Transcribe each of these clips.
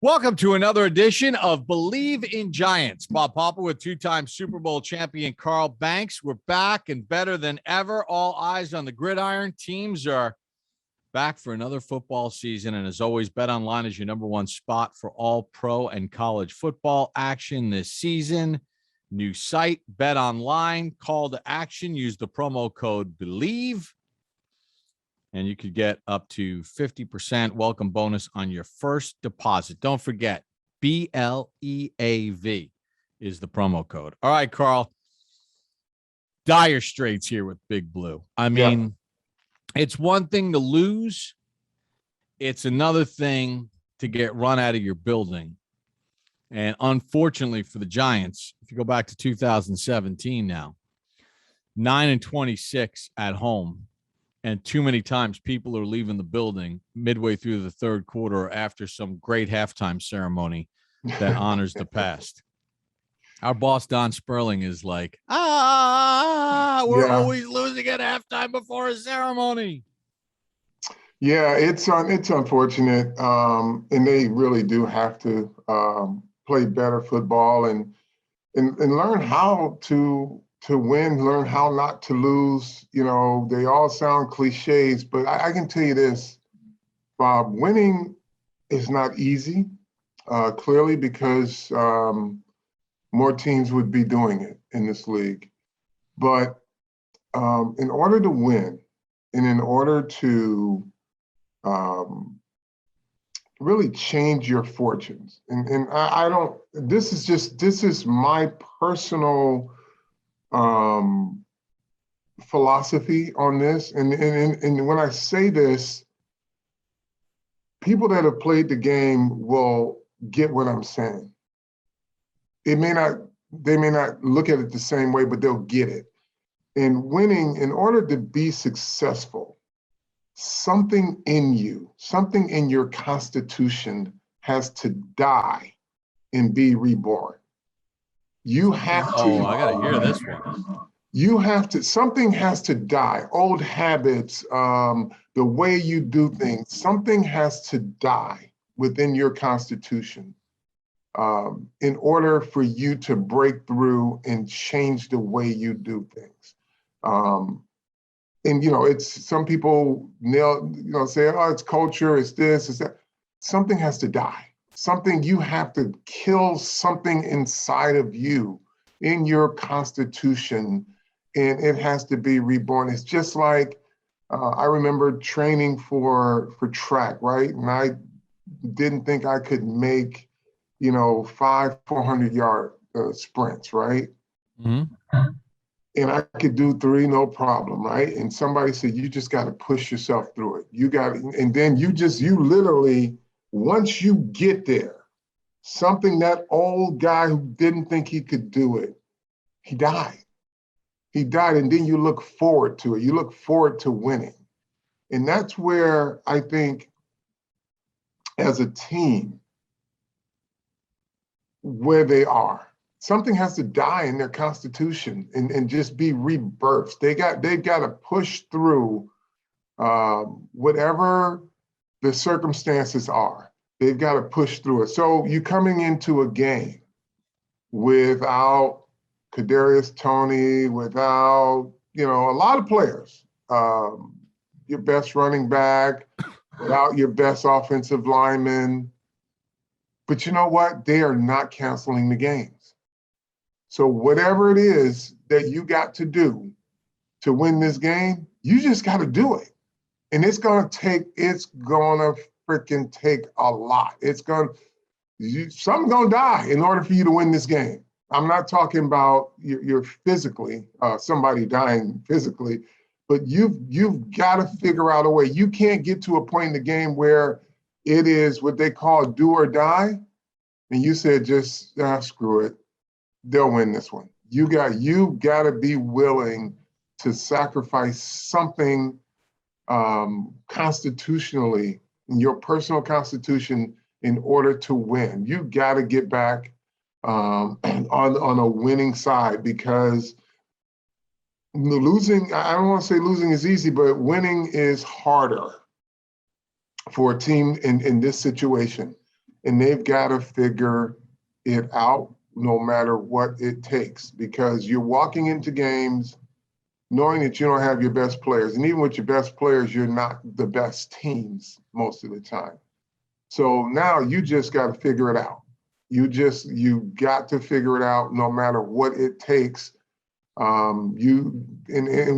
Welcome to another edition of Bleav in Giants. Bob Papa with two-time Super Bowl champion Carl Banks. We're back and better than ever. All eyes on the gridiron. Teams are back for another football season. And as always, BetOnline is your number one spot for all pro and college football action this season. New site, BetOnline. Call to action. Use the promo code Bleav. And you could get up to 50% welcome bonus on your first deposit. Don't forget, BLEAV is the promo code. All right, Carl. Dire straits here with Big Blue. I mean, It's one thing to lose. It's another thing to get run out of your building. And unfortunately for the Giants, if you go back to 2017 now, 9-26 at home. And too many times people are leaving the building midway through the third quarter after some great halftime ceremony that honors the past. Our boss, Don Sperling, is like, we're always losing at halftime before a ceremony. Yeah, it's unfortunate. And they really do have to play better football and learn how to win, learn how not to lose. You know, they all sound cliches, but I can tell you this, Bob, winning is not easy, clearly, because more teams would be doing it in this league. But in order to win and in order to really change your fortunes, and I don't, this is my personal philosophy on this. And when I say this, people that have played the game will get what I'm saying. They may not look at it the same way, but they'll get it. And winning, in order to be successful, something in you, something in your constitution has to die and be reborn. You have to. Oh, I got to hear this one. You have to, something has to die. Old habits, the way you do things, something has to die within your constitution in order for you to break through and change the way you do things. And, you know, it's, some people say, oh, it's culture, it's this, it's that. Something has to die. Something, you have to kill something inside of you, in your constitution, and it has to be reborn. It's just like, I remember training for track, right? And I didn't think I could make, 5 400-yard sprints, right? Mm-hmm. And I could do 3, no problem, right? And somebody said, you just got to push yourself through it. You got it. And then you literally, once you get there, something, that old guy who didn't think he could do it, he died. He died, and then you look forward to it. You look forward to winning. And that's where I think, as a team, where they are, something has to die in their constitution and just be rebirthed. They've got to push through whatever the circumstances are. They've got to push through it. So you coming into a game without Kadarius Toney, without, a lot of players, your best running back, without your best offensive lineman. But you know what? They are not canceling the games. So whatever it is that you got to do to win this game, you just got to do it. And it's going to freaking take a lot. Something's going to die in order for you to win this game. I'm not talking about you're physically, somebody dying physically, but you've got to figure out a way. You can't get to a point in the game where it is what they call do or die. And you said, just screw it. They'll win this one. You got to be willing to sacrifice something constitutionally, in your personal constitution, in order to win. You got to get back on a winning side, because losing, I don't want to say losing is easy, but winning is harder for a team in this situation. and they've got to figure it out no matter what it takes, because you're walking into games knowing that you don't have your best players. And even with your best players, you're not the best teams most of the time. So now you just got to figure it out. You got to figure it out no matter what it takes. And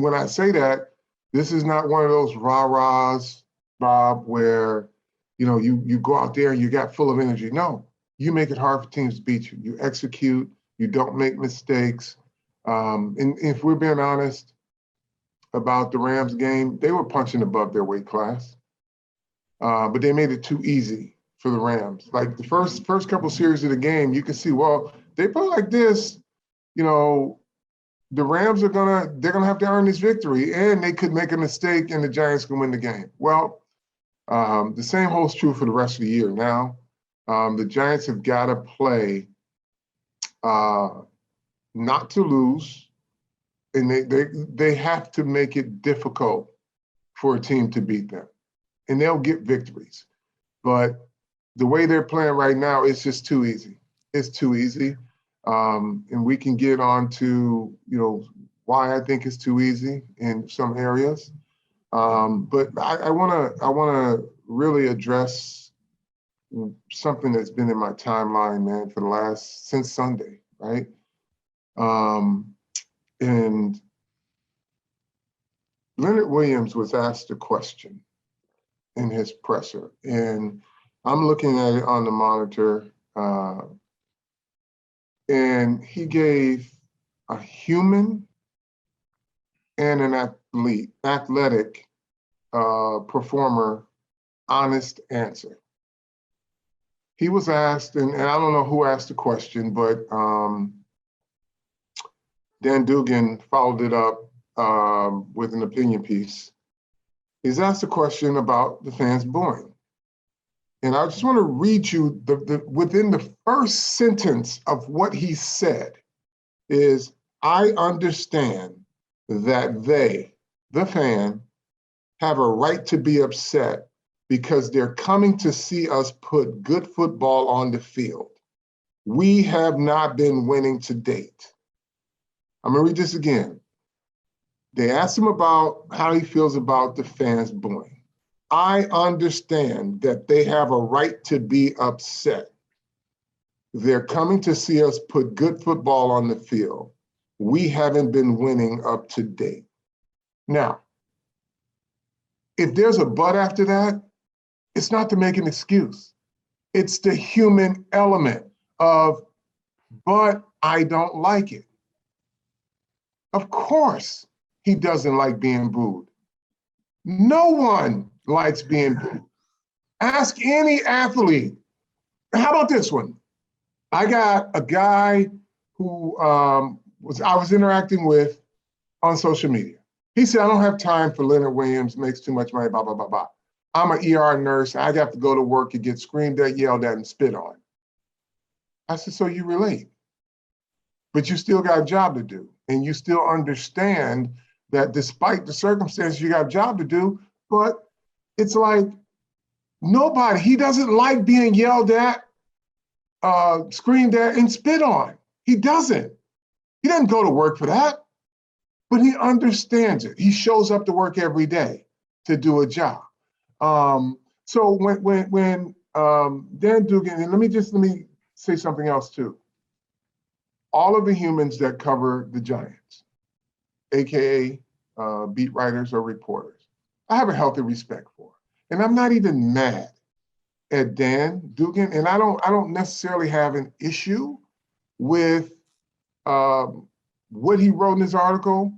when I say that, this is not one of those rah-rahs, Bob, where, you go out there and you got full of energy. No, you make it hard for teams to beat you. You execute, you don't make mistakes. And if we're being honest about the Rams game, they were punching above their weight class, but they made it too easy for the Rams. Like the first couple series of the game, you can see, well, they play like this, the Rams they're gonna have to earn this victory, and they could make a mistake and the Giants can win the game. Well, the same holds true for the rest of the year. Now, the Giants have got to play not to lose, and they have to make it difficult for a team to beat them, and they'll get victories. But the way they're playing right now, it's just too easy. It's too easy. And we can get on to, why I think it's too easy in some areas. But I want to really address something that's been in my timeline, man, since Sunday, right? And Leonard Williams was asked a question in his presser, and I'm looking at it on the monitor, and he gave a human and an athletic performer honest answer. He was asked, and I don't know who asked the question, but Dan Dugan followed it up with an opinion piece. He's asked a question about the fans booing. And I just want to read you within the first sentence of what he said is, I understand that they, the fan, have a right to be upset because they're coming to see us put good football on the field. We have not been winning to date. I'm going to read this again. They asked him about how he feels about the fans booing. I understand that they have a right to be upset. They're coming to see us put good football on the field. We haven't been winning up to date. Now, if there's a but after that, it's not to make an excuse. It's the human element of, but I don't like it. Of course, he doesn't like being booed. No one likes being booed. Ask any athlete. How about this one? I got a guy who I was interacting with on social media. He said, I don't have time for Leonard Williams, makes too much money, blah, blah, blah, blah. I'm an ER nurse. I have to go to work and get screamed at, yelled at, and spit on. I said, so you relate, but you still got a job to do. And you still understand that despite the circumstances, you got a job to do, but it's like he doesn't like being yelled at, screamed at, and spit on. He doesn't. He doesn't go to work for that, but he understands it. He shows up to work every day to do a job. So when Dan Dugan, and let me say something else too. All of the humans that cover the Giants, AKA beat writers or reporters, I have a healthy respect for. And I'm not even mad at Dan Dugan, and I don't necessarily have an issue with what he wrote in his article,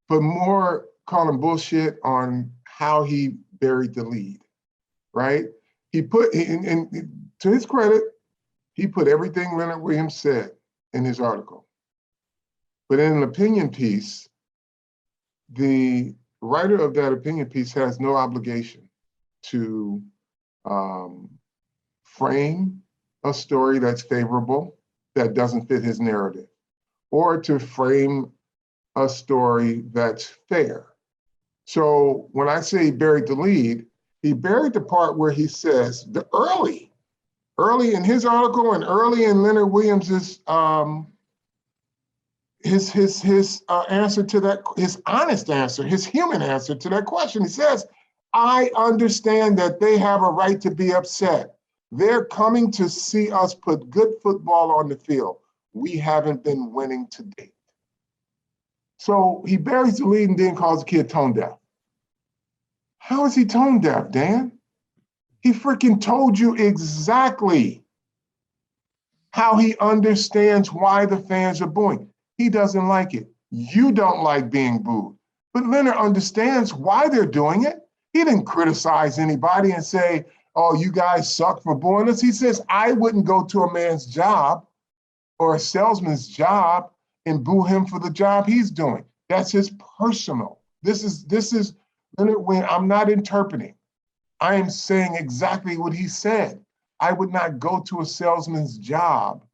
but more call him bullshit on how he buried the lead, right? And to his credit, he put everything Leonard Williams said in his article. But in an opinion piece, the writer of that opinion piece has no obligation to frame a story that's favorable, that doesn't fit his narrative, or to frame a story that's fair. So when I say he buried the lead, he buried the part where he says the early early in his article and early in Leonard Williams's his answer to that, his honest answer, his human answer to that question. He says, I understand that they have a right to be upset. They're coming to see us put good football on the field. We haven't been winning to date. So he buries the lead and then calls the kid tone deaf. How is he tone deaf, Dan? He freaking told you exactly how he understands why the fans are booing. He doesn't like it. You don't like being booed. But Leonard understands why they're doing it. He didn't criticize anybody and say, oh, you guys suck for booing us. He says, I wouldn't go to a man's job or a salesman's job and boo him for the job he's doing. That's his personal. This is Leonard Williams. I'm not interpreting. I am saying exactly what he said. I would not go to a salesman's job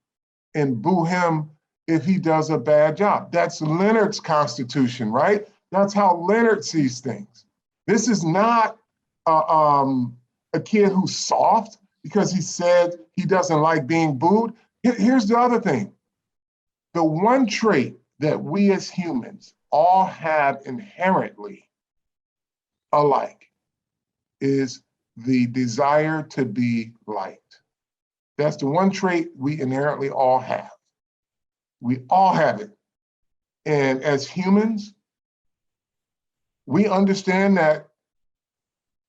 and boo him if he does a bad job. That's Leonard's constitution, right? That's how Leonard sees things. This is not a kid who's soft because he said he doesn't like being booed. Here's the other thing. The one trait that we as humans all have inherently alike is the desire to be liked. That's the one trait we inherently all have. We all have it. And as humans, we understand that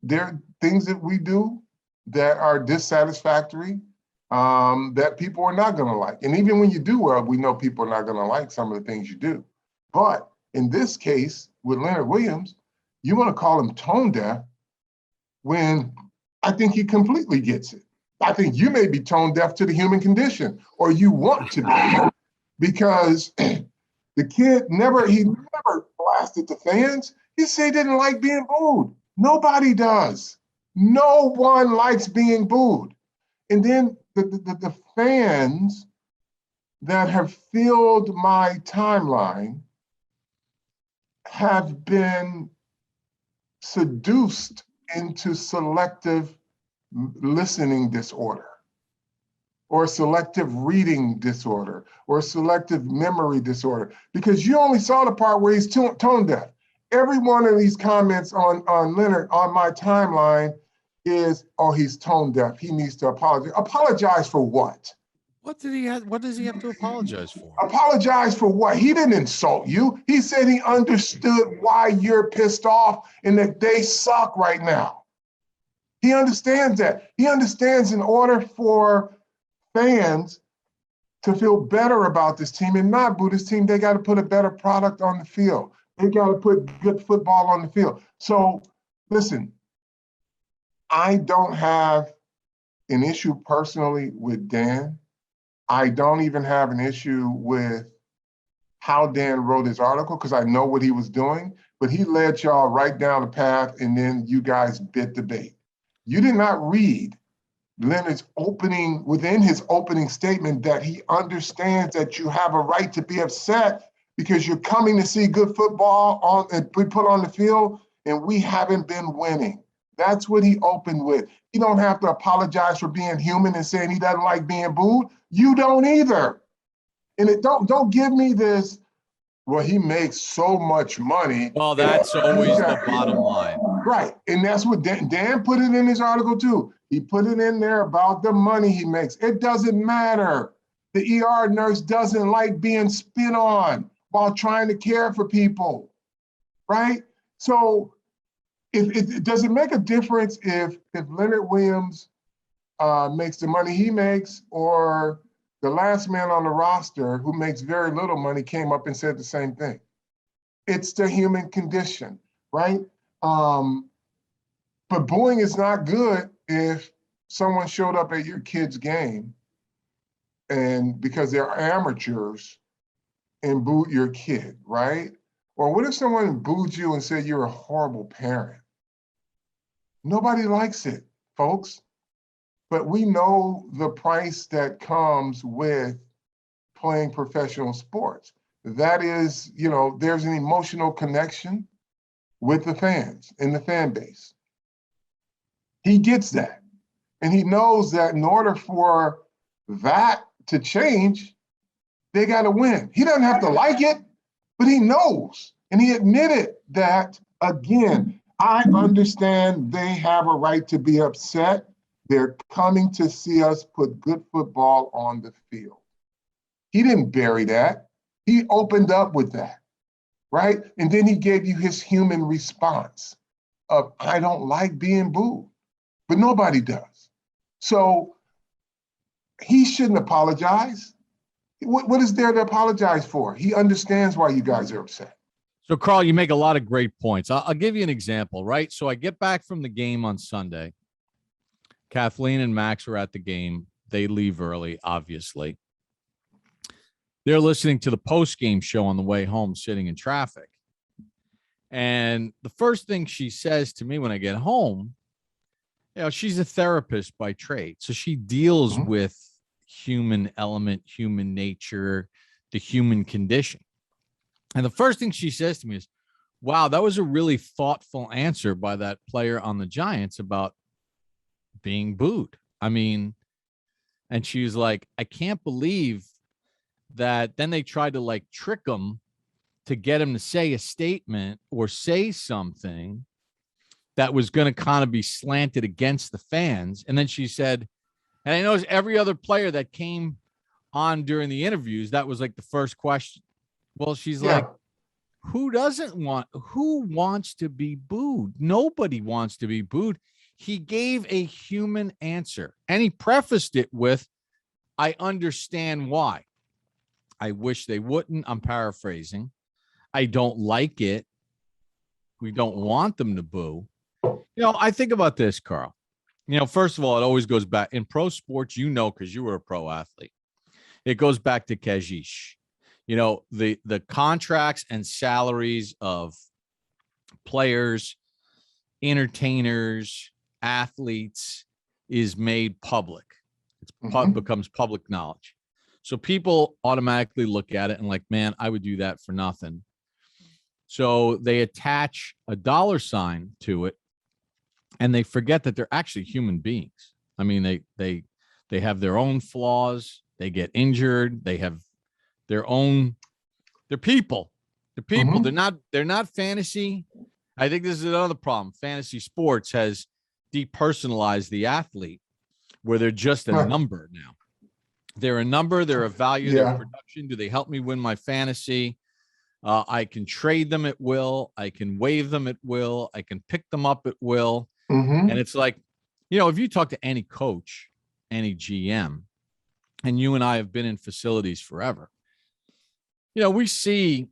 there are things that we do that are dissatisfactory, that people are not going to like. And even when you do well, we know people are not going to like some of the things you do. But in this case, with Leonard Williams, you want to call him tone deaf when I think he completely gets it. I think you may be tone deaf to the human condition, or you want to be, because the kid never blasted the fans. He said he didn't like being booed. Nobody does. No one likes being booed. And then the fans that have filled my timeline have been seduced into selective listening disorder, or selective reading disorder, or selective memory disorder, because you only saw the part where he's tone deaf. Every one of these comments on Leonard on my timeline is, oh, he's tone deaf. He needs to apologize. Apologize for what? What does he have to apologize for? Apologize for what? He didn't insult you. He said he understood why you're pissed off and that they suck right now. He understands that. He understands in order for fans to feel better about this team and not boo this team, they got to put a better product on the field. They got to put good football on the field. So listen, I don't have an issue personally with Dan. I don't even have an issue with how Dan wrote his article because I know what he was doing, but he led y'all right down the path and then you guys bit the bait. You did not read Leonard's within his opening statement that he understands that you have a right to be upset because you're coming to see good football and we put on the field and we haven't been winning. That's what he opened with. He don't have to apologize for being human and saying he doesn't like being booed. You don't either. And don't give me this, well, he makes so much money. Well, that's always the bottom line. Right. And that's what Dan put it in his article too. He put it in there about the money he makes. It doesn't matter. The ER nurse doesn't like being spit on while trying to care for people, right? So does it make a difference if Leonard Williams makes the money he makes, or the last man on the roster who makes very little money came up and said the same thing? It's the human condition, right? But booing is not good if someone showed up at your kid's game and because they're amateurs and booed your kid, right? Or what if someone booed you and said you're a horrible parent? Nobody likes it, folks. But we know the price that comes with playing professional sports. That is, there's an emotional connection with the fans and the fan base. He gets that. And he knows that in order for that to change, they got to win. He doesn't have to like it, but he knows. And he admitted that, again, I understand they have a right to be upset. They're coming to see us put good football on the field. He didn't bury that. He opened up with that, right? And then he gave you his human response of, I don't like being booed, but nobody does. So he shouldn't apologize. What is there to apologize for? He understands why you guys are upset. So, Carl, you make a lot of great points. I'll give you an example, right? So I get back from the game on Sunday. Kathleen and Max are at the game. They leave early, obviously. They're listening to the post-game show on the way home, sitting in traffic. And the first thing she says to me when I get home, she's a therapist by trade. So she deals with human element, human nature, the human condition. And the first thing she says to me is, wow, that was a really thoughtful answer by that player on the Giants about being booed. I mean, and she was like, I can't believe that then they tried to like trick him to get him to say a statement or say something that was going to kind of be slanted against the fans. And then she said, and I noticed every other player that came on during the interviews, that was like the first question. Well, she's like, who wants to be booed? Nobody wants to be booed. He gave a human answer, and he prefaced it with, I understand why. I wish they wouldn't. I'm paraphrasing. I don't like it. We don't want them to boo. I think about this, Carl. First of all, it always goes back in pro sports, because you were a pro athlete. It goes back to Cajish. The contracts and salaries of players, entertainers, athletes is made public. It becomes public knowledge. So people automatically look at it and like, man, I would do that for nothing. So they attach a dollar sign to it, and they forget that they're actually human beings. I mean, they have their own flaws. They get injured. They have they're people. They're people. They're not fantasy. I think this is another problem. Fantasy sports has depersonalized the athlete, where they're just a number now. They're a number. They're a value. Their production. Do they help me win my fantasy? I can trade them at will. I can waive them at will. I can pick them up at will. And it's like, if you talk to any coach, any GM, and you and I have been in facilities forever, we see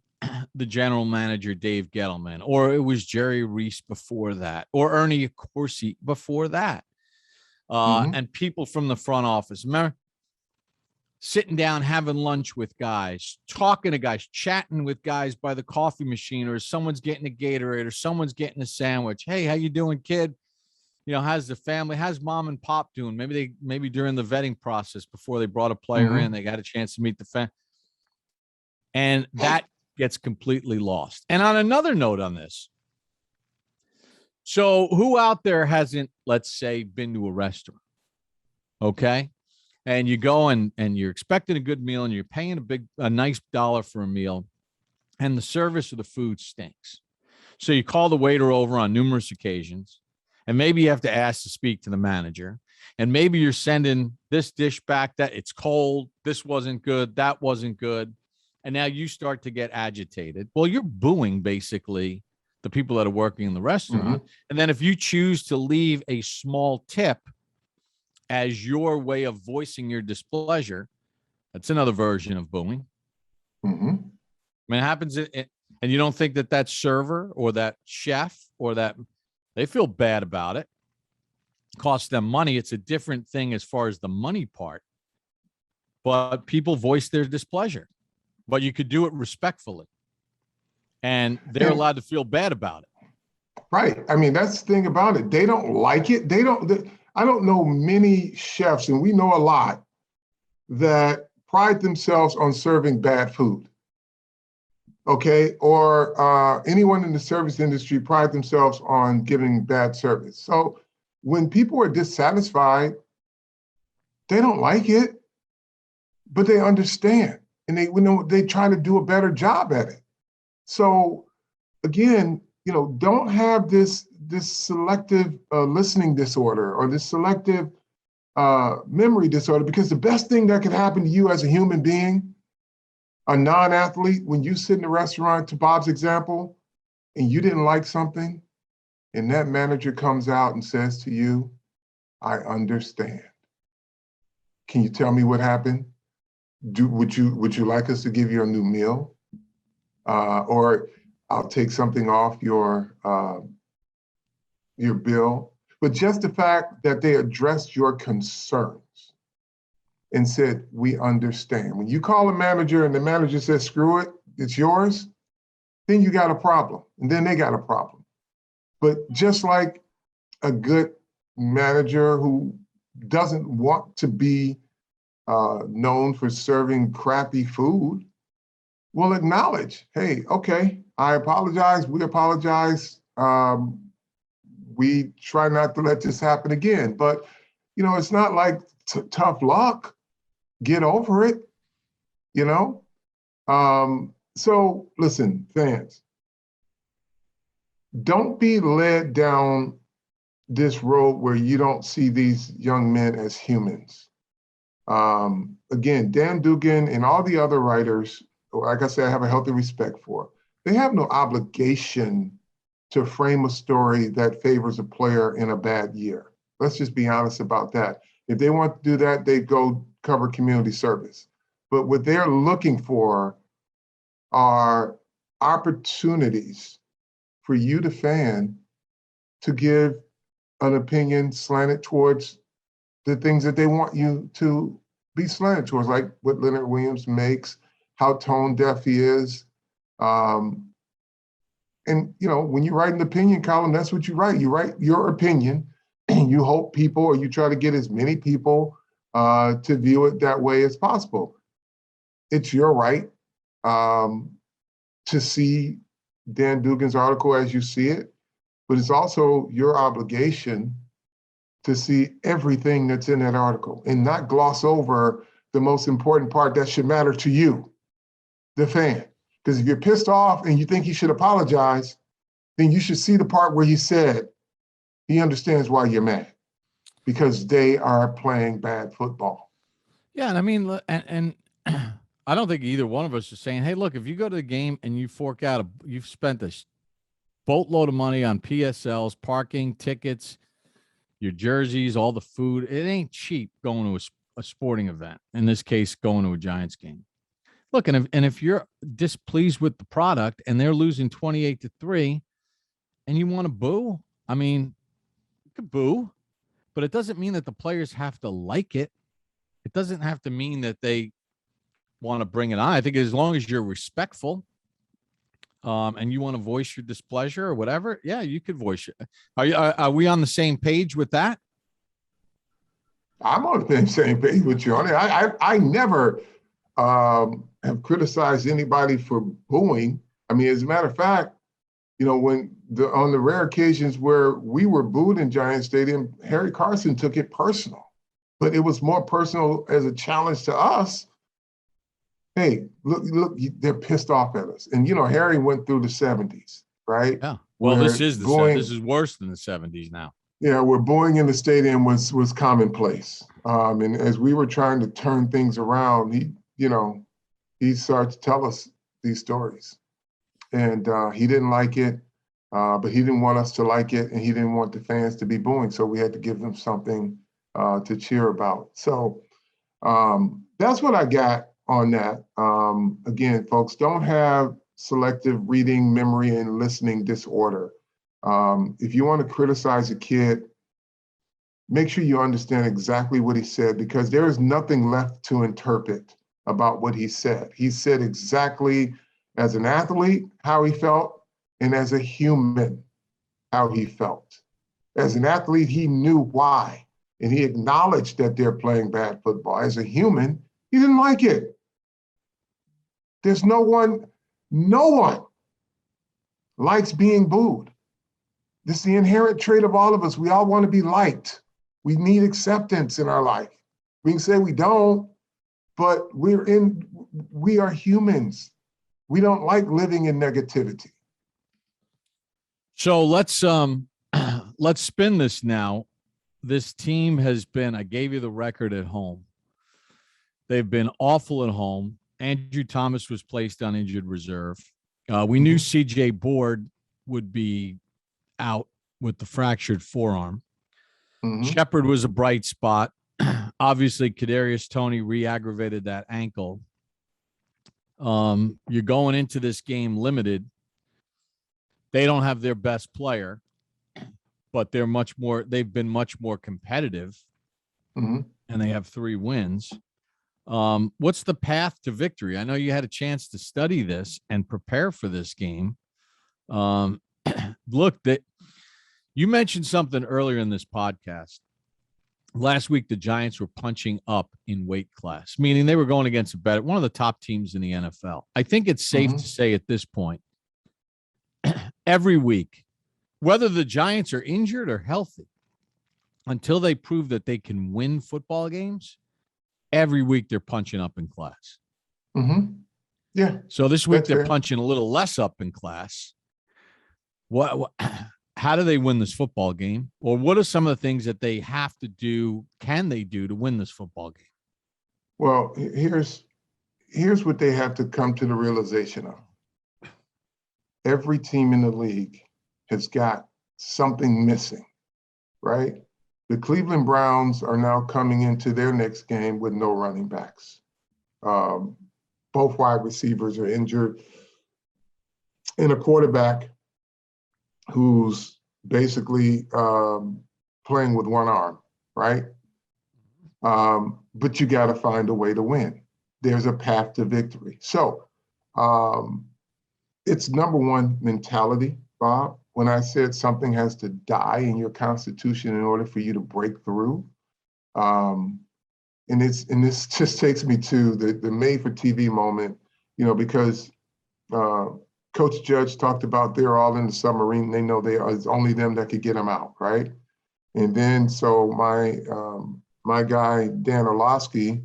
the general manager, Dave Gettleman, or it was Jerry Reese before that, or Ernie Accorsi before that, and people from the front office. Remember, sitting down, having lunch with guys, talking to guys, chatting with guys by the coffee machine, or someone's getting a Gatorade, or someone's getting a sandwich. Hey, how you doing, kid? How's the family? How's mom and pop doing? Maybe during the vetting process before they brought a player in, they got a chance to meet the family. And that gets completely lost. And on another note on this, so who out there hasn't, let's say, been to a restaurant? Okay. And you go and you're expecting a good meal, and you're paying a nice dollar for a meal, and the service of the food stinks. So you call the waiter over on numerous occasions, and maybe you have to ask to speak to the manager, and maybe you're sending this dish back that it's cold, this wasn't good, that wasn't good. And now you start to get agitated. Well, you're booing basically the people that are working in the restaurant. And then if you choose to leave a small tip as your way of voicing your displeasure, that's another version of booing. I mean, it happens, and you don't think that server or that chef or that they feel bad about it. It costs them money. It's a different thing as far as the money part. But people voice their displeasure. But you could do it respectfully. And they're allowed to feel bad about it. Right. I mean, that's the thing about it. They don't like it. I don't know many chefs, and we know a lot, that pride themselves on serving bad food. Okay. Or anyone in the service industry pride themselves on giving bad service. So, when people are dissatisfied, they don't like it, but they understand, and they try to do a better job at it. So again, don't have this selective listening disorder or this selective memory disorder, because the best thing that could happen to you as a human being, a non-athlete, when you sit in a restaurant, to Bob's example, and you didn't like something, and that manager comes out and says to you, I understand. Can you tell me what happened? Would you like us to give you a new meal? Or I'll take something off your bill. But just the fact that they addressed your concerns and said, we understand. When you call a manager and the manager says, screw it, it's yours, then you got a problem. And then they got a problem. But just like a good manager who doesn't want to be known for serving crappy food will acknowledge, hey, okay, I apologize, we apologize. We try not to let this happen again. But, it's not like tough luck. Get over it, So listen, fans, don't be led down this road where you don't see these young men as humans. Again, Dan Dugan and all the other writers, like I said, I have a healthy respect for. They have no obligation to frame a story that favors a player in a bad year. Let's just be honest about that. If they want to do that, they go cover community service. But what they're looking for are opportunities for you, the fan, to give an opinion slanted towards the things that they want you to be slanted towards, like what Leonard Williams makes, how tone deaf he is. And, when you write an opinion column, that's what you write. You write your opinion, and you hope people, or you try to get as many people to view it that way as possible. It's your right to see Dan Dugan's article as you see it, but it's also your obligation to see everything that's in that article and not gloss over the most important part that should matter to you, the fan. Because if you're pissed off and you think he should apologize, then you should see the part where he said he understands why you're mad, because they are playing bad football. Yeah, and I mean, and I don't think either one of us is saying, hey, look, if you go to the game and you fork out, you've spent a boatload of money on PSLs, parking, tickets, your jerseys, all the food. It ain't cheap going to a sporting event. In this case, going to a Giants game. Look, and if you're displeased with the product and they're losing 28-3, and you want to boo, I mean, you could boo, but it doesn't mean that the players have to like it. It doesn't have to mean that they want to bring it on. I think as long as you're respectful, and you want to voice your displeasure or whatever, yeah, you could voice it. Are we on the same page with that? I'm on the same page with you on it. I never have criticized anybody for booing. I mean, as a matter of fact, on the rare occasions where we were booed in Giant Stadium, Harry Carson took it personal, but it was more personal as a challenge to us. Hey, look, they're pissed off at us. And, Harry went through the 70s, right? Yeah. Well, this is this is worse than the 70s now. Yeah, where booing in the stadium was commonplace. And as we were trying to turn things around, he started to tell us these stories. And he didn't like it, but he didn't want us to like it, and he didn't want the fans to be booing. So we had to give them something to cheer about. So that's what I got on that. Again, folks, don't have selective reading, memory, and listening disorder. If you want to criticize a kid, make sure you understand exactly what he said, because there is nothing left to interpret about what he said. He said exactly, as an athlete, how he felt, and as a human, how he felt. As an athlete, he knew why, and he acknowledged that they're playing bad football. As a human, he didn't like it. There's no one likes being booed. This is the inherent trait of all of us. We all want to be liked. We need acceptance in our life. We can say we don't, but we are humans. We don't like living in negativity. So let's spin this now. This team has been, I gave you the record at home. They've been awful at home. Andrew Thomas was placed on injured reserve. We knew CJ Board would be out with the fractured forearm. Shepard was a bright spot. Obviously, Kadarius Toney re-aggravated that ankle. You're going into this game limited. They don't have their best player, but they've been much more competitive, and they have 3 wins. What's the path to victory? I know you had a chance to study this and prepare for this game. Look, that you mentioned something earlier in this podcast. Last week, the Giants were punching up in weight class, meaning they were going against one of the top teams in the NFL. I think it's safe to say at this point, every week, whether the Giants are injured or healthy, until they prove that they can win football games, every week they're punching up in class. Yeah. So this week they're fair. punching a little less up in class. How do they win this football game? Or what are some of the things that they have to do, can they do to win this football game? Well, here's what they have to come to the realization of. Every team in the league has got something missing, right? The Cleveland Browns are now coming into their next game with no running backs. Both wide receivers are injured, and a quarterback who's basically playing with one arm, right? But you got to find a way to win. There's a path to victory. So it's number one mentality, Bob. When I said something has to die in your constitution in order for you to break through, and this just takes me to the made-for-TV moment, because Coach Judge talked about they're all in the submarine. They know it's only them that could get them out, right? And then so my guy Dan Orlovsky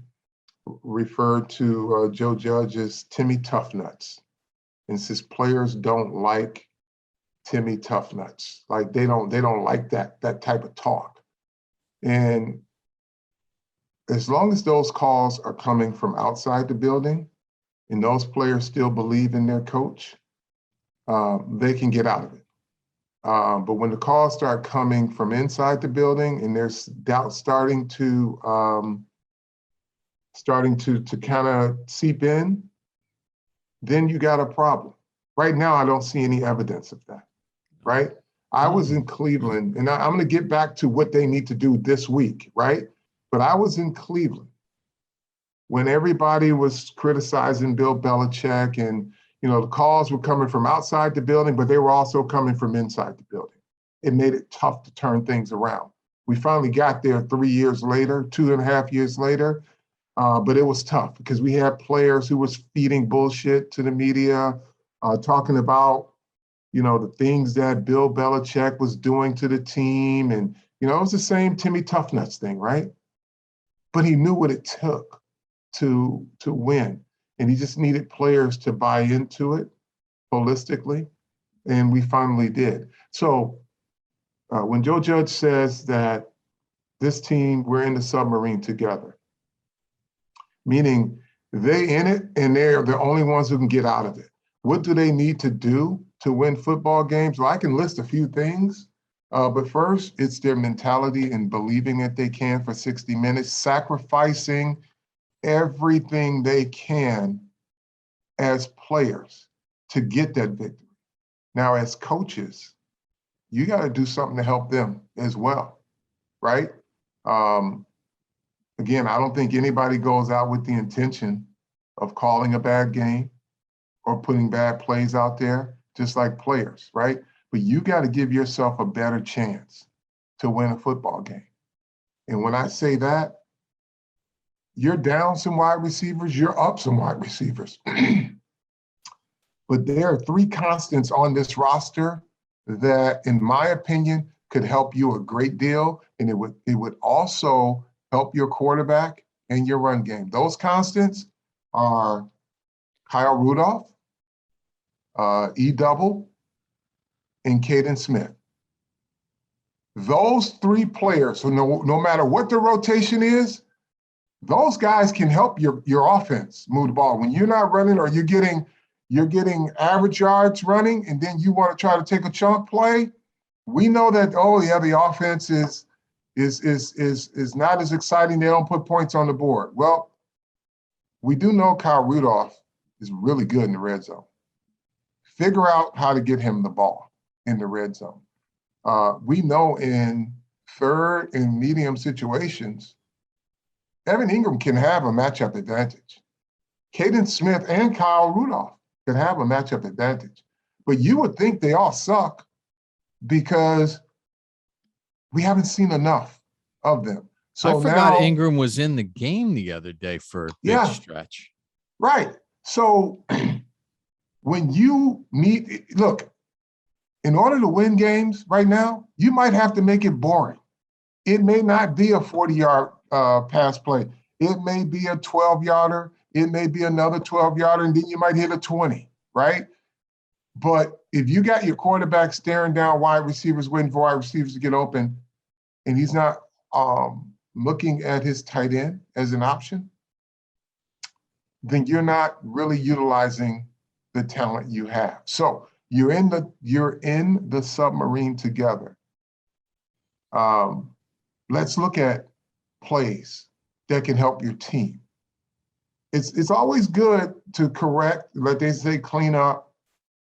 referred to Joe Judge as Timmy Toughnuts, and says players don't like Timmy Toughnuts. Like they don't like that type of talk. And as long as those calls are coming from outside the building and those players still believe in their coach, they can get out of it. But when the calls start coming from inside the building and there's doubt starting to kind of seep in, then you got a problem. Right now, I don't see any evidence of that, right? I was in Cleveland, and I'm going to get back to what they need to do this week, right? But I was in Cleveland when everybody was criticizing Bill Belichick, and the calls were coming from outside the building, but they were also coming from inside the building. It made it tough to turn things around. We finally got there 3 years later, 2.5 years later, but it was tough because we had players who was feeding bullshit to the media, talking about, the things that Bill Belichick was doing to the team. And, it was the same Timmy Toughnuts thing, right? But he knew what it took to win. And he just needed players to buy into it holistically. And we finally did. So when Joe Judge says that this team, we're in the submarine together, meaning they in it and they're the only ones who can get out of it. What do they need to do to win football games? Well, I can list a few things. But first, it's their mentality and believing that they can for 60 minutes, sacrificing everything they can as players to get that victory. Now, as coaches, you got to do something to help them as well, right? Again, I don't think anybody goes out with the intention of calling a bad game or putting bad plays out there, just like players, right? But you got to give yourself a better chance to win a football game. And when I say that, you're down some wide receivers, you're up some wide receivers. But there are 3 constants on this roster that, in my opinion, could help you a great deal, and it would also help your quarterback and your run game. Those constants are Kyle Rudolph, E Double, and Caden Smith. Those three players, so no matter what the rotation is, those guys can help your offense move the ball. When you're not running, or you're getting average yards running, and then you want to try to take a chunk play, we know that, oh yeah, the offense is not as exciting. They don't put points on the board. Well, we do know Kyle Rudolph is really good in the red zone. Figure out how to get him the ball in the red zone. We know in third and medium situations, Evan Ingram can have a matchup advantage. Caden Smith and Kyle Rudolph can have a matchup advantage. But you would think they all suck because we haven't seen enough of them. So I forgot now, Ingram was in the game the other day for a big stretch. Right. So when you need, look, in order to win games right now, you might have to make it boring. It may not be a 40-yard pass play. It may be a 12-yarder. It may be another 12-yarder, and then you might hit a 20, right? But if you got your quarterback staring down wide receivers, waiting for wide receivers to get open, and he's not looking at his tight end as an option, then you're not really utilizing the talent you have. So you're in the submarine together. Let's look at plays that can help your team. It's always good to correct, like they say, clean up.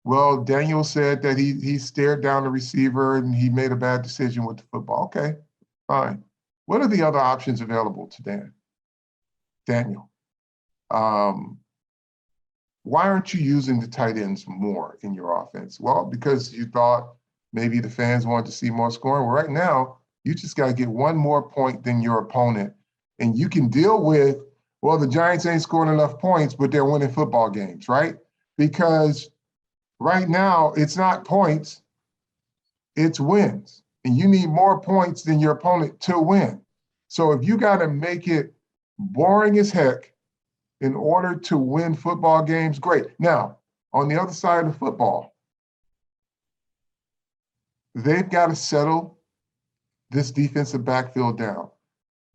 Well, Daniel said that he stared down the receiver and he made a bad decision with the football. Okay, fine. What are the other options available to Daniel? Why aren't you using the tight ends more in your offense? Well, because you thought maybe the fans wanted to see more scoring. Well, right now, you just got to get one more point than your opponent, and you can deal with, well, the Giants ain't scoring enough points, but they're winning football games, right? Because right now, it's not points, it's wins. And you need more points than your opponent to win. So if you got to make it boring as heck in order to win football games, great. Now, on the other side of the football, they've got to settle this defensive backfield down.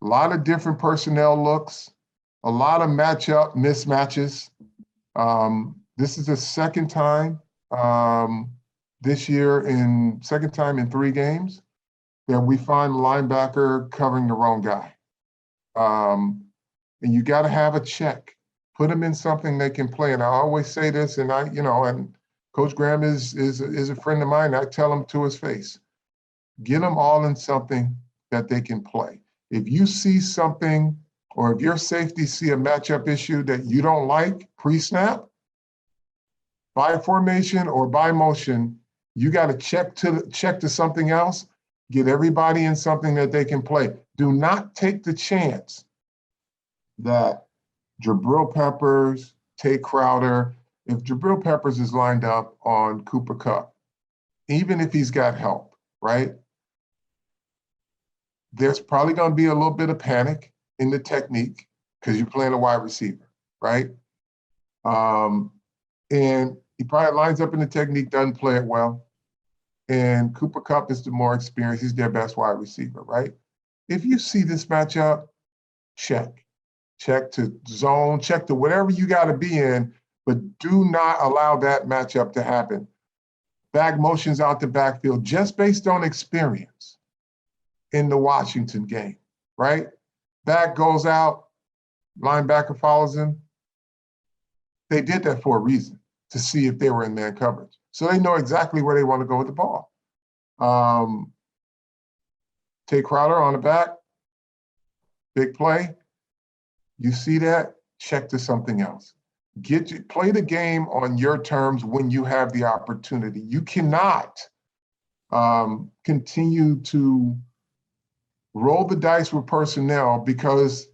A lot of different personnel looks, a lot of matchup mismatches. This is the second time this year, second time in 3 games, that we find the linebacker covering the wrong guy. And you got to have a check. Put them in something they can play. And I always say this, and and Coach Graham is a friend of mine. I tell him to his face, get them all in something that they can play. If you see something, or if your safety see a matchup issue that you don't like pre-snap, by formation or by motion, you got to check to something else. Get everybody in something that they can play. Do not take the chance that Jabril Peppers, Tate Crowder, if Jabril Peppers is lined up on Cooper Kupp, even if he's got help, right? There's probably going to be a little bit of panic in the technique because you're playing a wide receiver, right? And he probably lines up in the technique, doesn't play it well. And Cooper Kupp is the more experienced. He's their best wide receiver, right? If you see this matchup, check. Check to zone, check to whatever you got to be in, but do not allow that matchup to happen. Back motions out the backfield just based on experience in the Washington game, right? Back goes out, linebacker follows him. They did that for a reason, to see if they were in man coverage. So they know exactly where they want to go with the ball. Tate Crowder on the back, big play. You see that, check to something else. Play the game on your terms when you have the opportunity. You cannot continue to roll the dice with personnel because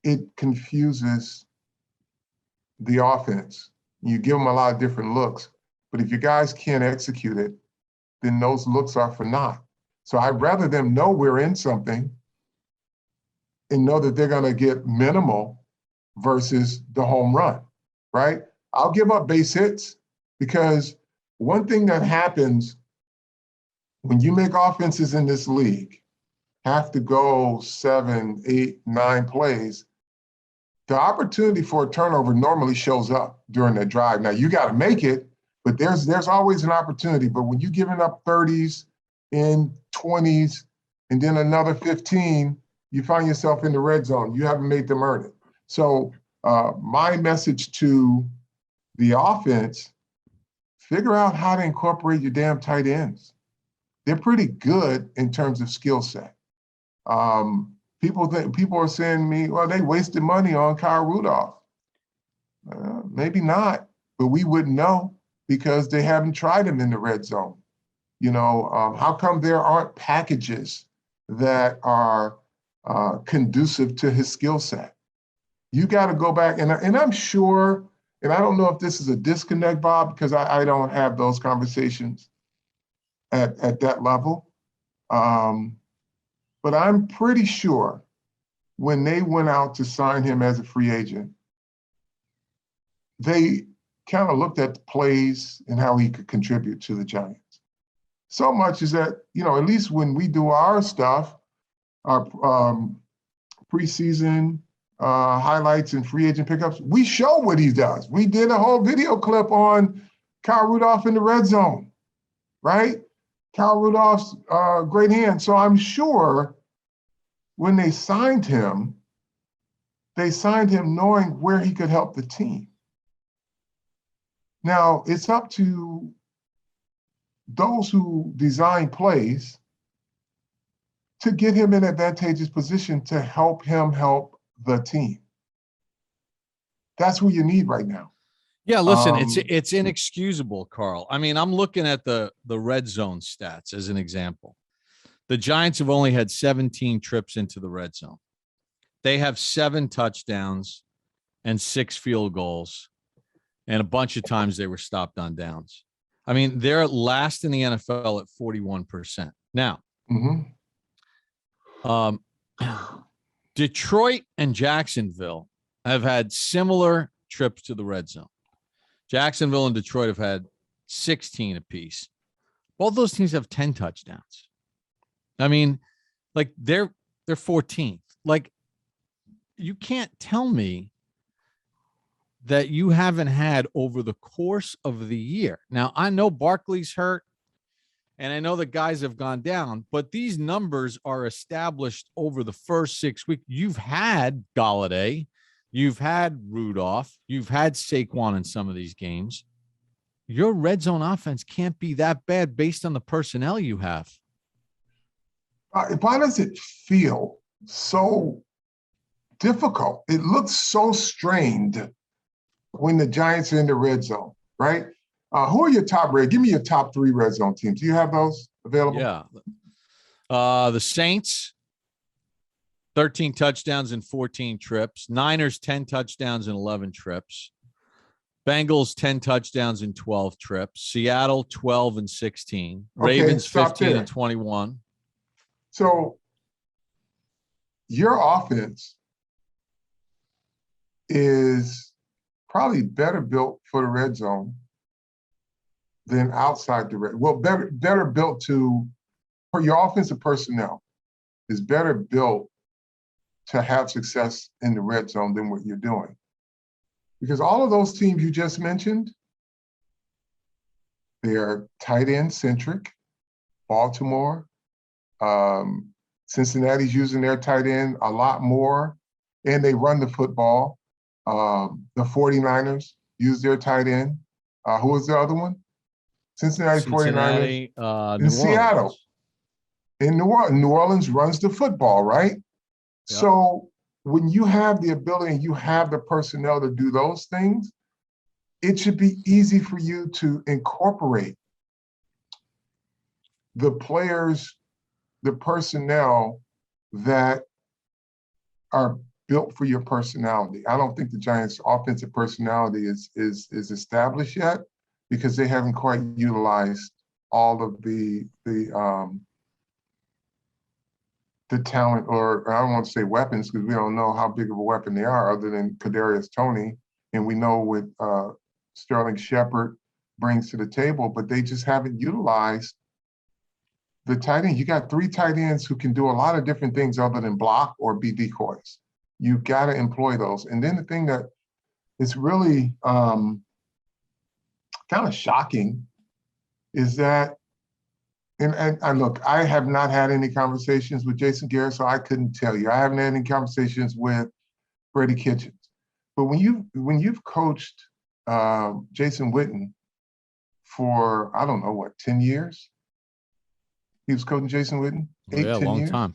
it confuses the offense. You give them a lot of different looks, but if your guys can't execute it, then those looks are for naught. So I'd rather them know we're in something and know that they're going to get minimal versus the home run, right? I'll give up base hits because one thing that happens when you make offenses in this league have to go 7, 8, 9 plays, the opportunity for a turnover normally shows up during that drive. Now, you got to make it, but there's always an opportunity. But when you're giving up 30s and 20s and then another 15, you find yourself in the red zone. You haven't made them earn it. So my message to the offense, figure out how to incorporate your damn tight ends. They're pretty good in terms of skill set. People are saying to me, well, they wasted money on Kyle Rudolph. Maybe not, but we wouldn't know because they haven't tried him in the red zone. You know, how come there aren't packages that are conducive to his skill set? You got to go back, and I'm sure, and I don't know if this is a disconnect, Bob, because I don't have those conversations at that level. But I'm pretty sure when they went out to sign him as a free agent, they kind of looked at the plays and how he could contribute to the Giants. So much is that, you know, at least when we do our stuff, our preseason highlights and free agent pickups, we show what he does. We did a whole video clip on Kyle Rudolph in the red zone, right? Kyle Rudolph's great hand. So I'm sure when they signed him knowing where he could help the team. Now, it's up to those who design plays to get him in advantageous position to help him help the team. That's what you need right now. Yeah, listen, it's inexcusable, Carl. I mean, I'm looking at the red zone stats as an example. The Giants have only had 17 trips into the red zone. They have 7 touchdowns and 6 field goals, and a bunch of times they were stopped on downs. I mean, they're last in the NFL at 41%. Now, Detroit and Jacksonville have had similar trips to the red zone. Jacksonville and Detroit have had 16 apiece. Both those teams have 10 touchdowns. I mean, like they're 14th. Like, you can't tell me that you haven't had over the course of the year. Now, I know Barkley's hurt, and I know the guys have gone down, but these numbers are established over the first 6 weeks. You've had Golladay, you've had Rudolph, you've had Saquon in some of these games. Your red zone offense can't be that bad based on the personnel you have. Why does it feel so difficult? It looks so strained when the Giants are in the red zone, right? Who are your top red? Give me your top 3 red zone teams. Do you have those available? Yeah. The Saints, 13 touchdowns and 14 trips. Niners, 10 touchdowns and 11 trips. Bengals, 10 touchdowns and 12 trips. Seattle, 12 and 16. Ravens, 15 and 21. So your offense is probably better built for the red zone than outside the red. Well, better built for your offensive personnel is better built to have success in the red zone than what you're doing. Because all of those teams you just mentioned, they're tight end centric. Baltimore, Cincinnati's using their tight end a lot more, and they run the football. The 49ers use their tight end. Who was the other one? Cincinnati 49ers. In Seattle. In New Orleans. New Orleans runs the football, right? Yep. So when you have the ability and you have the personnel to do those things, it should be easy for you to incorporate the players, the personnel that are built for your personality. I don't think the Giants' offensive personality is established yet because they haven't quite utilized all of the talent, or I don't want to say weapons, because we don't know how big of a weapon they are other than Kadarius Toney. And we know what Sterling Shepard brings to the table, but they just haven't utilized the tight end. You got 3 tight ends who can do a lot of different things other than block or be decoys. You got to employ those. And then the thing that is really kind of shocking is that, and look, I have not had any conversations with Jason Garrett, so I couldn't tell you. I haven't had any conversations with Freddie Kitchens. But when you've coached Jason Witten for, I don't know, what, 10 years? He was coaching Jason Witten? 8, 10 long years? time.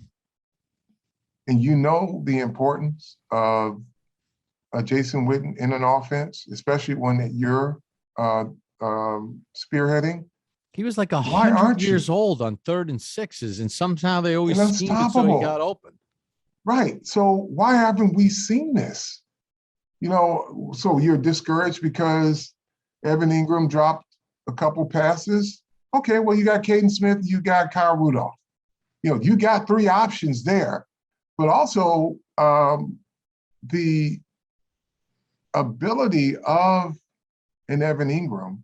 And you know the importance of Jason Witten in an offense, especially one that you're spearheading. He was like 100 years old on 3rd and 6s, and somehow they always schemed it so he got open. Right. So why haven't we seen this? So you're discouraged because Evan Ingram dropped a couple passes. Okay, well, you got Caden Smith, you got Kyle Rudolph. You got 3 options there, but also the ability of an Evan Ingram,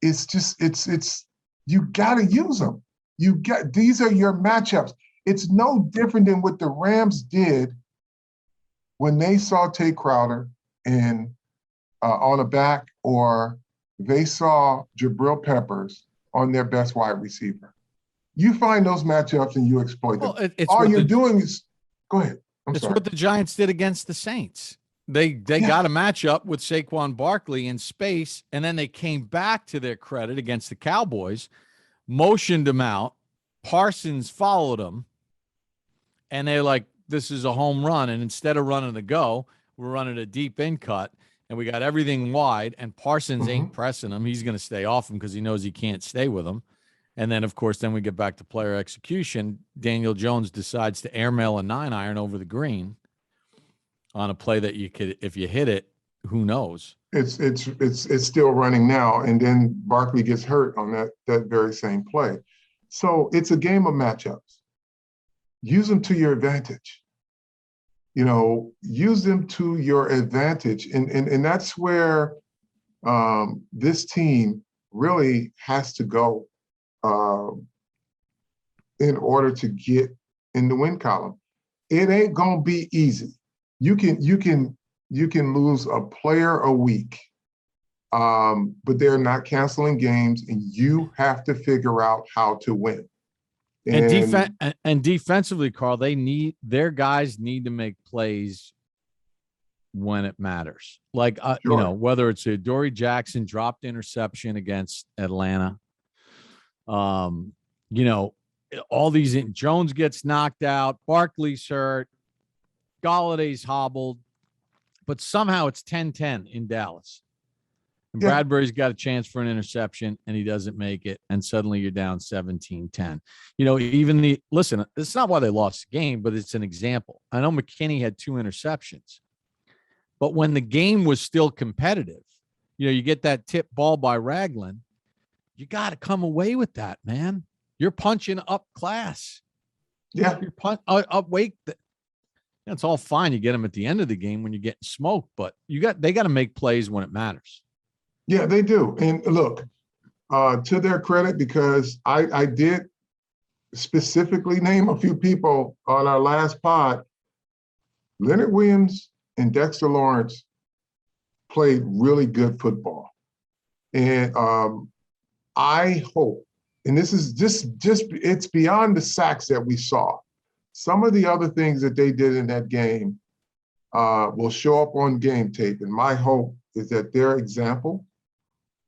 it's you got to use them. These are your matchups. It's no different than what the Rams did when they saw Tay Crowder and on a back, or they saw Jabril Peppers on their best wide receiver. You find those matchups and you exploit them. All you're doing is go ahead. It's what the Giants did against the Saints. They got a matchup with Saquon Barkley in space, and then they came back, to their credit, against the Cowboys, motioned him out. Parsons followed him, and they're like, this is a home run. And instead of running the go, we're running a deep in cut, and we got everything wide, and Parsons ain't pressing him. He's going to stay off him because he knows he can't stay with him. And then, of course, then we get back to player execution. Daniel Jones decides to airmail a 9-iron over the green on a play that you could, if you hit it, who knows? It's still running now, and then Barkley gets hurt on that very same play. So it's a game of matchups. Use them to your advantage. Use them to your advantage, and that's where this team really has to go in order to get in the win column. It ain't gonna be easy. You can lose a player a week, but they're not canceling games, and you have to figure out how to win. And defensively, Carl, their guys need to make plays when it matters. Like whether it's a Dory Jackson dropped interception against Atlanta, all these, Jones gets knocked out, Barkley's hurt, Galladay's hobbled, but somehow it's 10-10 in Dallas. And Bradbury's got a chance for an interception, and he doesn't make it, and suddenly you're down 17-10. Listen, it's not why they lost the game, but it's an example. I know McKinney had 2 interceptions, but when the game was still competitive, you get that tip ball by Ragland, you got to come away with that, man. You're punching up class. Yeah. You're up weight. It's all fine. You get them at the end of the game when you're getting smoked, but they got to make plays when it matters. Yeah, they do. And look, to their credit, because I did specifically name a few people on our last pod, Leonard Williams and Dexter Lawrence played really good football. And I hope, and this is just it's beyond the sacks that we saw. Some of the other things that they did in that game will show up on game tape. And my hope is that their example,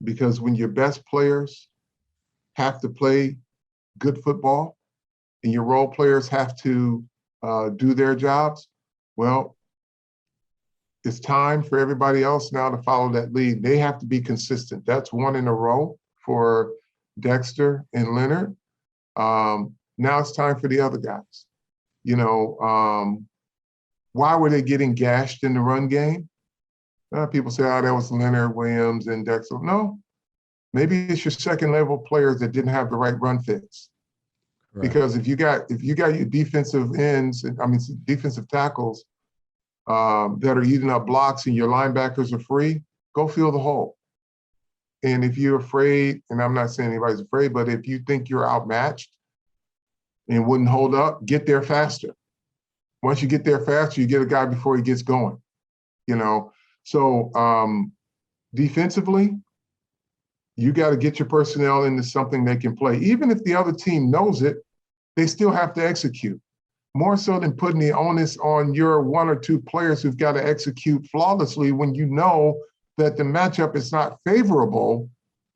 because when your best players have to play good football and your role players have to do their jobs, well, it's time for everybody else now to follow that lead. They have to be consistent. That's 1 in a row for Dexter and Leonard. Now it's time for the other guys. Why were they getting gashed in the run game? People say, that was Leonard Williams and Dexter. No, Maybe it's your second level players that didn't have the right run fits. Right. Because if you got your defensive ends, defensive tackles that are eating up blocks and your linebackers are free, go fill the hole. And if you're afraid, and I'm not saying anybody's afraid, but if you think you're outmatched and wouldn't hold up, get there faster. Once you get there faster, you get a guy before he gets going, So defensively, you got to get your personnel into something they can play. Even if the other team knows it, they still have to execute. More so than putting the onus on your one or two players who've got to execute flawlessly when you know that the matchup is not favorable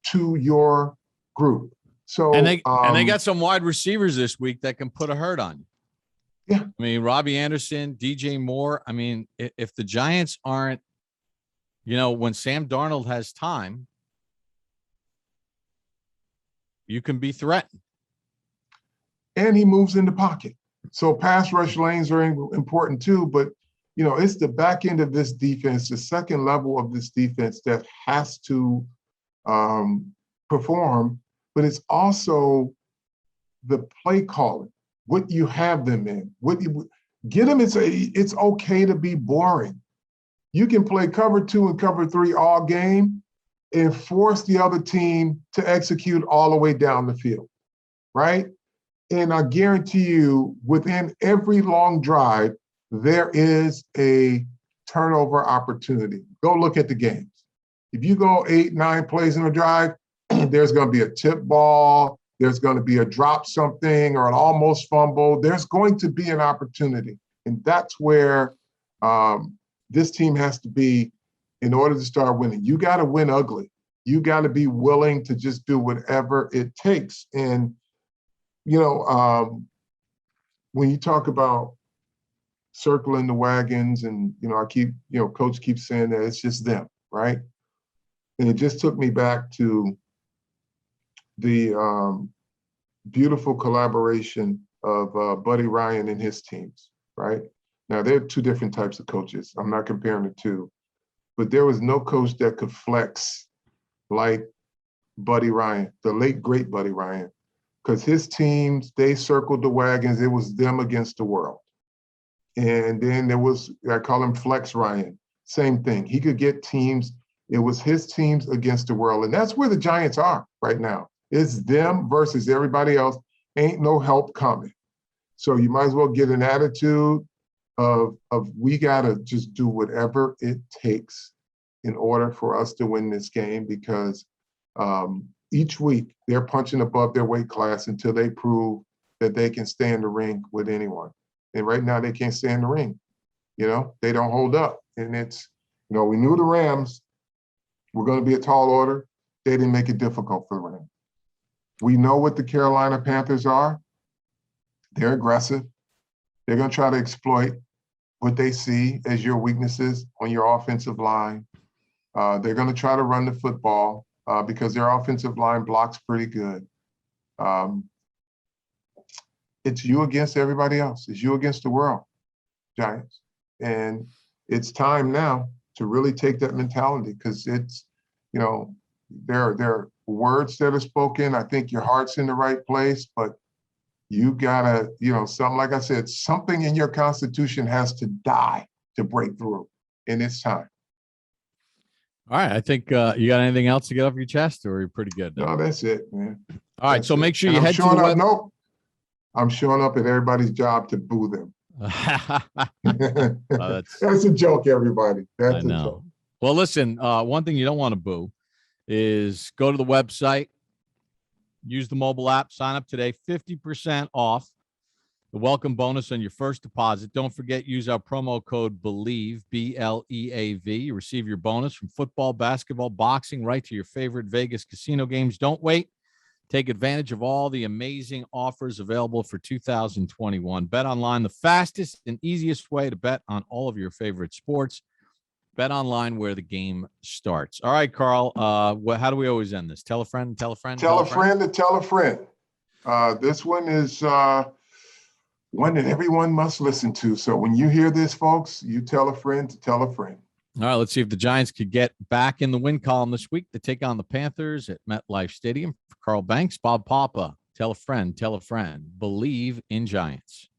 to your group. So and they got some wide receivers this week that can put a hurt on you. Yeah. I mean, Robbie Anderson, DJ Moore. I mean, if the Giants aren't, when Sam Darnold has time, you can be threatened. And he moves in the pocket. So pass rush lanes are important too, but it's the back end of this defense, the second level of this defense that has to perform, but it's also the play calling, what you have them in, get them. It's okay to be boring. You can play cover 2 and cover 3 all game and force the other team to execute all the way down the field, right? And I guarantee you, within every long drive, there is a turnover opportunity. Go look at the games. If you go 8, 9 plays in a drive, there's going to be a tip ball, there's going to be a drop something or an almost fumble. There's going to be an opportunity. And that's where this team has to be in order to start winning. You got to win ugly. You got to be willing to just do whatever it takes. And, when you talk about circling the wagons and, coach keeps saying that it's just them, right? And it just took me back to the beautiful collaboration of Buddy Ryan and his teams, right? Now, they're two different types of coaches. I'm not comparing the two, but there was no coach that could flex like Buddy Ryan, the late, great Buddy Ryan, because his teams, they circled the wagons. It was them against the world. And then there was, I call him Flex Ryan, same thing. He could get teams. It was his teams against the world. And that's where the Giants are right now. It's them versus everybody else. Ain't no help coming. So you might as well get an attitude of we got to just do whatever it takes in order for us to win this game, because each week they're punching above their weight class until they prove that they can stay in the ring with anyone. And right now they can't stay in the ring. They don't hold up. And it's, we knew the Rams were going to be a tall order. They didn't make it difficult for the Rams. We know what the Carolina Panthers are. They're aggressive. They're going to try to exploit what they see as your weaknesses on your offensive line. They're going to try to run the football because their offensive line blocks pretty good. It's you against everybody else. It's you against the world, Giants. And it's time now to really take that mentality, because it's, there are words that are spoken. I think your heart's in the right place, but you gotta, something, like I said, something in your constitution has to die to break through, and it's time. All right. I think you got anything else to get off your chest, or you're pretty good? No, that's it, man. All right. So make sure you head to the web. Nope. I'm showing up at everybody's job to boo them. That's a joke, everybody. That's a joke. Well, listen, one thing you don't want to boo is go to the website, use the mobile app, sign up today, 50% off the welcome bonus on your first deposit. Don't forget, use our promo code Bleav, B-L-E-A-V. You receive your bonus from football, basketball, boxing, right to your favorite Vegas casino games. Don't wait. Take advantage of all the amazing offers available for 2021. Bet online, the fastest and easiest way to bet on all of your favorite sports. Bet online, where the game starts. All right, Carl, how do we always end this? Tell a friend, tell a friend. Tell a friend to tell a friend. This one is one that everyone must listen to. So when you hear this, folks, you tell a friend to tell a friend. All right, let's see if the Giants could get back in the win column this week to take on the Panthers at MetLife Stadium. For Carl Banks, Bob Papa, tell a friend, Bleav in Giants.